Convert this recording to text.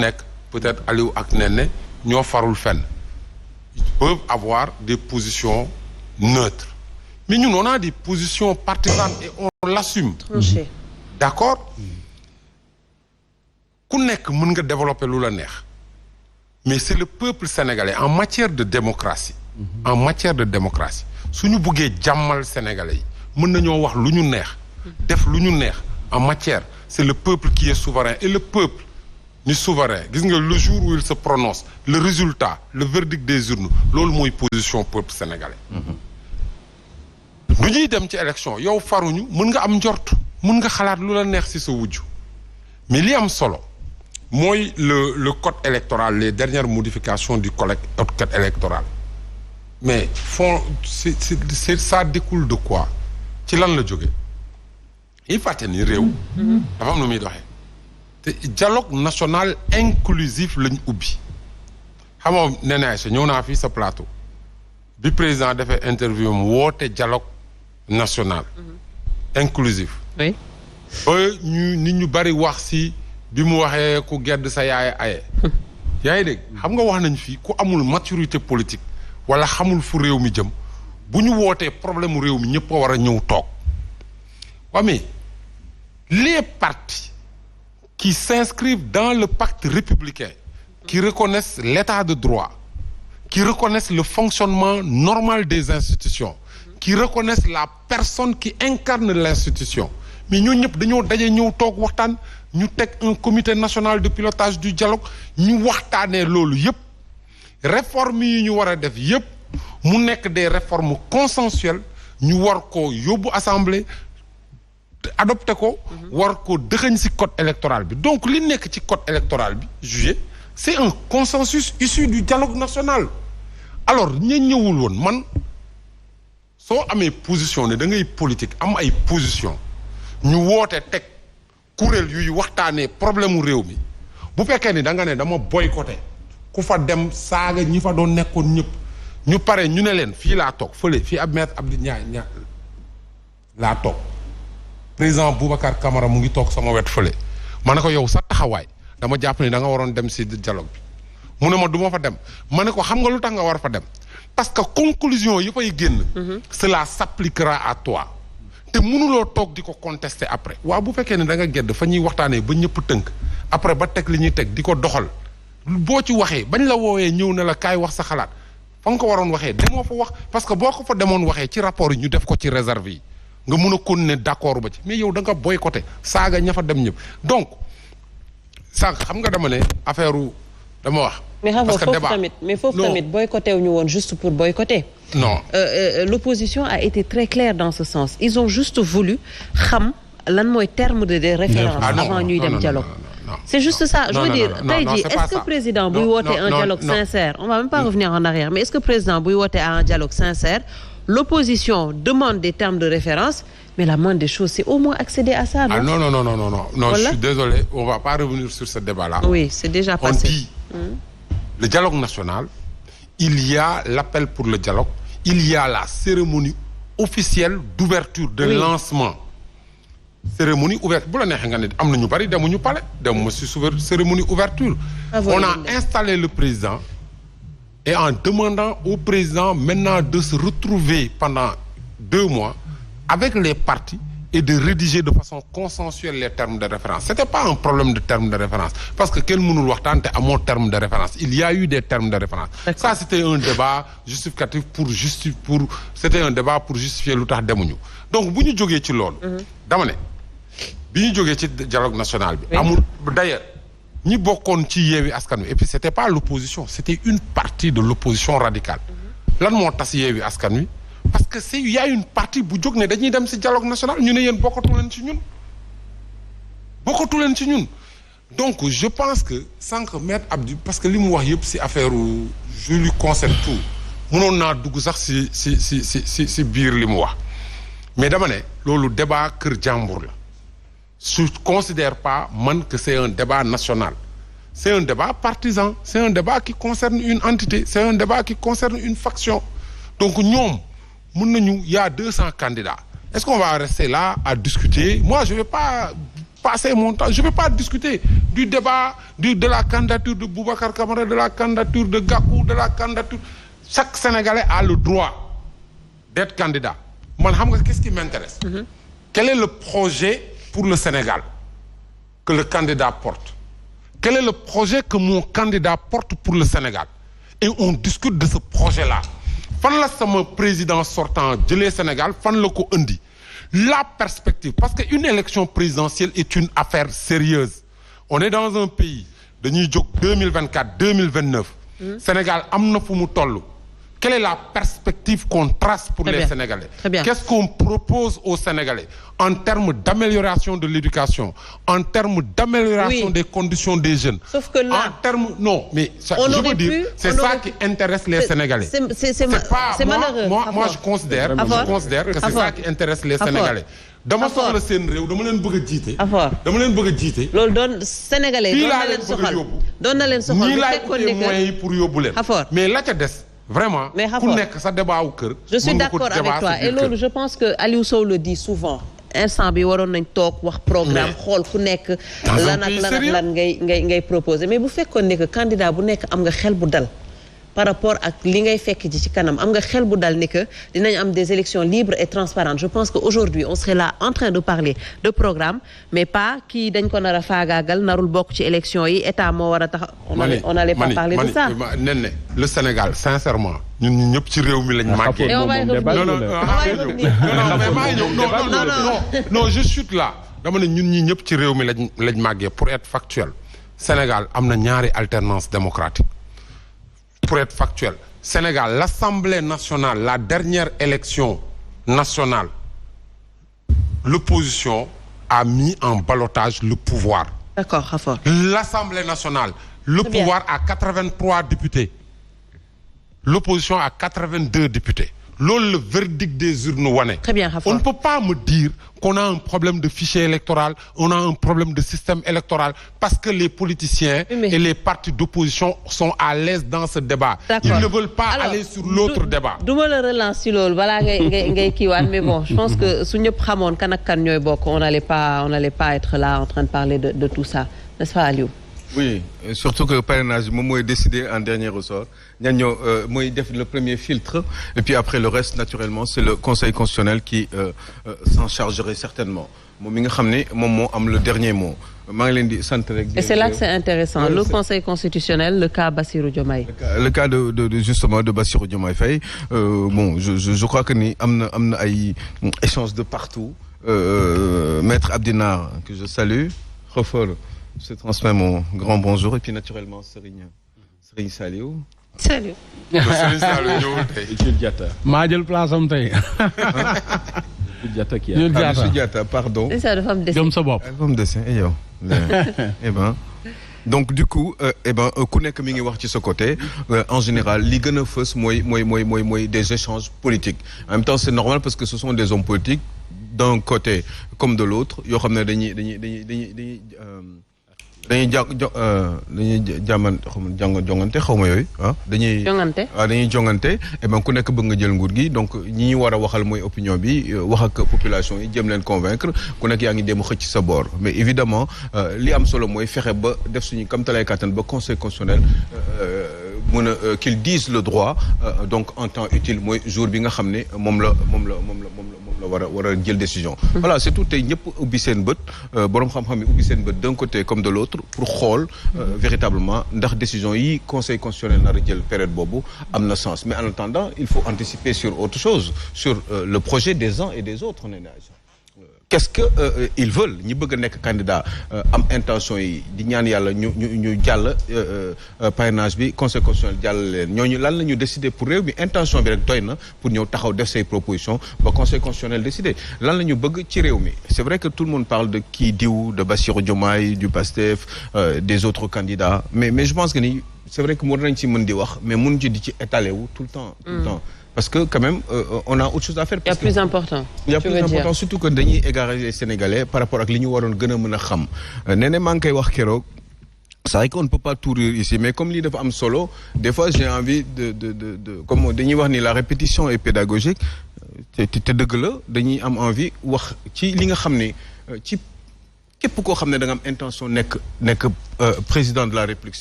nekk peut-être Aliou ak Néné ñoo farul fenn ils peuvent avoir des positions neutres mais ñun on a des positions partisanes et on l'assume. D'accord ku nekk mën nga développer lu la neex mais c'est le peuple sénégalais en matière de démocratie su ñu buggee jàmmal sénégalais yi mën nañoo wax lu ñu neex def lu ñu neex en matière c'est le peuple qui est souverain et le peuple ni souverain gis nga le jour où il se prononce le résultat le verdict des urnes loolu mooy position peuple sénégalais du ñuy dem ci élection yow faruñu mën nga am njort mën nga xalaat lu la neex ci sa wujju mais li am solo mooy le code électoral les dernières modifications du code électoral mais c'est ça découle de quoi ci lan la jóge il fàtte ni réew dafa am nu muy doxee te dialogue national inclusif lañ ubbi xam nga nee sa ñëw naa fii sa plateau bi président defee interview am woote dialogue national inclusif oui ba nit ñu bari wax si bi mu waxee ku gedd sa yaay aye yaa ngi dégg xam nga wax nañ fii ku amul maturité politique wala xamul fu réew mi jëm bu ñu wootee problème mu réew mi ñëpp a war a ñëw toog waa mais les partis qui s'inscrivent dans le pacte républicain qui reconnaissent l'état de droit qui reconnaissent le fonctionnement normal des institutions qui reconnaissent la personne qui incarne l'institution mais ñoo ñëpp dañoo daje ñëw toog waxtaan ñu teg un comité national de pilotage du dialogue ñu waxtaanee loolu yëpp réformes yi ñu war a def yëpp mu nekk des réformes consensuelles ñu war ko yóbbu assemblée adopté ko war ko dëxëñ ci code électoral bi donc li nekk ci code électoral bi jugé c'est un consensus issu du dialogue national alors ña ñëwul woon man soo amee position ne da ngay politique am ay position ñu woote teg kuréel yuy waxtaanee problème mu réew mi bu fekkee ni da nga ne dama boycotté ku fa dem saaga ñi fa doon nekkoon ñëpp ñu pare ñu ne leen fii laa toog fële fii ab maître Abdou Ndiaye laa toog président Boubacar Camara mu ngi toog sama wet fële ma ne ko yow sa taxawaay dama jàpp ni da nga waroon dem ci dialogue bi mu ne ma du ma fa dem ma ne ko xam nga lu tax nga war fa dem parce que conclusion yi fay génn cela s'appliquera à toi te mënuloo toog di ko contester après waaw bu fekkee ne da nga gedd fa ñuy waxtaanee ba ñëpp tënk après ba teg li ñuy teg di ko doxal boo ci waxee bañ la woowee ñëw na la kaay wax sa xalaat fa nga ko waroon waxee demoo fa wax parce que boo ko fa demoon waxee ci rapport yi ñu def ko ci réserve yi nga mun a continuer d'accord ba ci mais yow da nga boycotté saaga ña fa dem ñëpp donc sànq xam nga dama ne affaire dama wax. parce que débat mais foofu tamit boycotté wu ñu woon juste pour boycotter. non l'opposition a été très claire dans ce sens ils ont juste voulu xam lan mooy terme de référence avant ñuy dem dialogue. C'est juste ça. Je veux dire, tey jii est-ce que président buy woote un dialogue sincère, on va même pas revenir en arrière, mais est-ce que président buy woote à un dialogue sincère, l'opposition demande des termes de référence, mais la moindre des choses, c'est au moins accéder à ça, non? Ah non, voilà. Je suis désolé, on va pas revenir sur ce débat-là. Oui, c'est déjà passé. On dit le dialogue national, il y a l'appel pour le dialogue, il y a la cérémonie officielle d'ouverture, de lancement. Cérémonie ouverte bu la neexee nga ne am na ñu bari demuñu palais dem ma si cérémonie ouverture on a installé le président et en demandant au président maintenant de se retrouver pendant 2 mois avec les partis et de rédiger de façon consensuelle les termes de référence c'était pas un problème de termes de référence parce que kenn mënul waxtaan te amoo terme de référence il y a eu des termes de référence ça c'était un débat justificatif pour c'était un débat pour justifier lu tax demuñu donc bu ñu jógee ci loolu dama ne bi ñu jógee ci dialogue national bi amul d'ailleurs ñi bokkoon ci Yewwi Askan Wi et puis c'était pas l'opposition c'était une partie de l'opposition radicale lan moo tas Yewwi Askan Wi parce que il y a une partie bu jóg ne dañuy dem ci dialogue national ñu ne yéen bokkatu leen ci ñun donc je pense que sànq maître Abdou parce que li mu wax yëpp ci affaire je lui concède tout mënoon naa dugg sax ci biir li mu wax mais dama ne loolu débat kër jàmbur la je considère pas man que c'est un débat national c'est un débat partisan c'est un débat qui concerne une entité c'est un débat qui concerne une faction donc ñoom mën nañu y a 200 candidats est-ce qu'on va rester là à discuter moi je vais pas passer mon temps. Je ne vais pas discuter du débat de la candidature de Boubacar Camara, de la candidature de Gakou, de la candidature. Chaque Sénégalais a le droit d'être candidat. Moi, qu'est-ce qui m'intéresse? Quel est le projet pour le Sénégal que le candidat porte? Quel est le projet que mon candidat porte pour le Sénégal? Et on discute de ce projet-là. Fan la sama président sortant de le Sénégal, fan le ko indi. La perspective, parce qu'une élection présidentielle est une affaire sérieuse. On est dans un pays de 2024, 2029. Sénégal, amna fu mu tollu. Quelle est la perspective qu'on trace pour les Sénégalais? Qu'est-ce qu'on propose aux Sénégalais en termes d'amélioration de l'éducation, en termes d'amélioration des conditions des jeunes? Sauf que là, en termes, non, mais ça, je veux dire, c'est ça qui intéresse les Sénégalais. C'est malheureux. Moi, je considère que c'est ça qui intéresse les Sénégalais. dama soxla seen réew dama leen bëgg a jiite. dama leen bëgg a jiite. loolu doon Sénégalais doon na leen soxal doon na leen soxal. ñii laay utee moyens yi pour yóbbu leen. mais la ca des. Vraiment, ku nekk sa débat wu kër. Je suis d'accord avec toi et loolu je pense que Aliou Sow le dit souvent. Instant bi waroon nañ toog wax programme xool ku nekk lan ak lan ngay proposer mais bu fekkoon ne que candidat bu nekk am nga xel bu dal par rapport ak li ngay fekk ji ci kanam am nga xel bu dal ne que dinañ am des élections libres et transparentes. Je pense qu'aujourd'hui on serait là en train de parler de programme mais pas kii dañ ko nar a faagaagal narul bokk ci élections yi état moo war a tax on allait pas parler de ça. nen le Sénégal sincèrement ñun ñi ñëpp ci réew mi lañ màggee. non je chute là dama ne ñun ñi ñëpp ci réew mi lañ màggee pour être factuel. Sénégal am na ñaari alternance démocratique. Pour être factuel, Sénégal, l'Assemblée nationale, la dernière élection nationale, l'opposition a mis en ballottage le pouvoir. D'accord, Khafar. L'Assemblée nationale, le pouvoir a 83 députés. L'opposition a 82 députés. Le verdict des urnes wane. Très bien, Khafar. On ne peut pas me dire qu'on a un problème de fichier électoral, on a un problème de système électoral, parce que les politiciens et les partis d'opposition sont à l'aise dans ce débat. Ils ne veulent pas aller sur l'autre débat. Je me relance sur l'autre, voilà, mais bon, je pense que si nous avons on n'allait pas être là en train de parler de tout ça. N'est-ce pas, Aliou? Oui, surtout que le parrainage, moi, est décidé en dernier ressort. Moi, le premier filtre, et puis après le reste, naturellement, c'est le Conseil constitutionnel qui s'en chargerait certainement. Moi, le dernier mot. Et c'est là que c'est intéressant. Le Conseil constitutionnel, le cas Bassirou Diomaye. Le cas justement de Bassirou Diomaye Faye. Bon, je crois que nous avons des échanges de partout. Maître Abdinar, que je salue, je transmets mon grand bonjour et puis naturellement Serigne Saliou. Salut. Serigne Saliou Jules Diatta. maa jël place am tey. Jules Diatta qui Jules Diatta, pardon. C'est ça, de femme dessin. Gëm sa bopp. Femme dessin, et yo. Eh ben. Donc du coup, ku nekk mi ngi wax ci ce côté, en général, li gën a fës mooy des échanges politiques. En même temps, c'est normal parce que ce sont des hommes politiques d'un côté comme de l'autre. Yoo xam ne dañuy jongante xawma yooyu dañuy jongante et ben ku nekk bëgg nga jël nguur gi donc ñi war a waxal mooy opinion bi wax ak population yi jëm leen convaincre ku nekk yaa ngi dem xëcc sa boor mais évidemment li am solo mooy fexe ba def suñu kam talay kàttan ba conseil constitutionnel mën a qu'ils disent le droit donc en temps utile mooy jour bi nga xam ne moom la war a jël décision. Voilà, c'est tout. Tey ñëpp ubbi seen bët borom xam-xam yi ubbi seen bët d'un côté comme de l'autre pour xool véritablement ndax décision yi conseil constitutionnel nar a jël période boobu am na sens mais en attendant il faut anticiper sur autre chose sur le projet des uns et des autres. Qu'est-ce que ils veulent ñi bëgg a nekk candidat am intention yi di ñaan yàlla ñu jàll parrainage bi conseil constitutionnel jàll leen ñooñu lan la ñu décider pour réew mi intention bi rek doy na pour ñëw taxaw def say proposition ba conseil constitutionnel décider lan la ñu bëgg ci réew mi. C'est vrai que tout le monde parle de kii diw de Bassirou Diomaye du PASTEF des autres candidats mais je pense que ni c'est vrai que war nañ ci mën di wax mais mun ci di ci étaler wu tout le temps. Parce que quand même, on a autre chose à faire. Il y a plus important. Il y a plus important, surtout que dañuy égarer les Sénégalais par rapport à li ñu waroon gën a mën a xam. nee maa ngi koy wax keroog. C'est vrai qu'on ne peut pas tout rire ici, mais comme lii dafa am solo, des fois j'ai envie de comme dañuy wax ni la répétition est pédagogique. te dëgg la dañuy am envie wax ci li nga xam ne ci képp koo xam ne da nga am intention nekk président de la République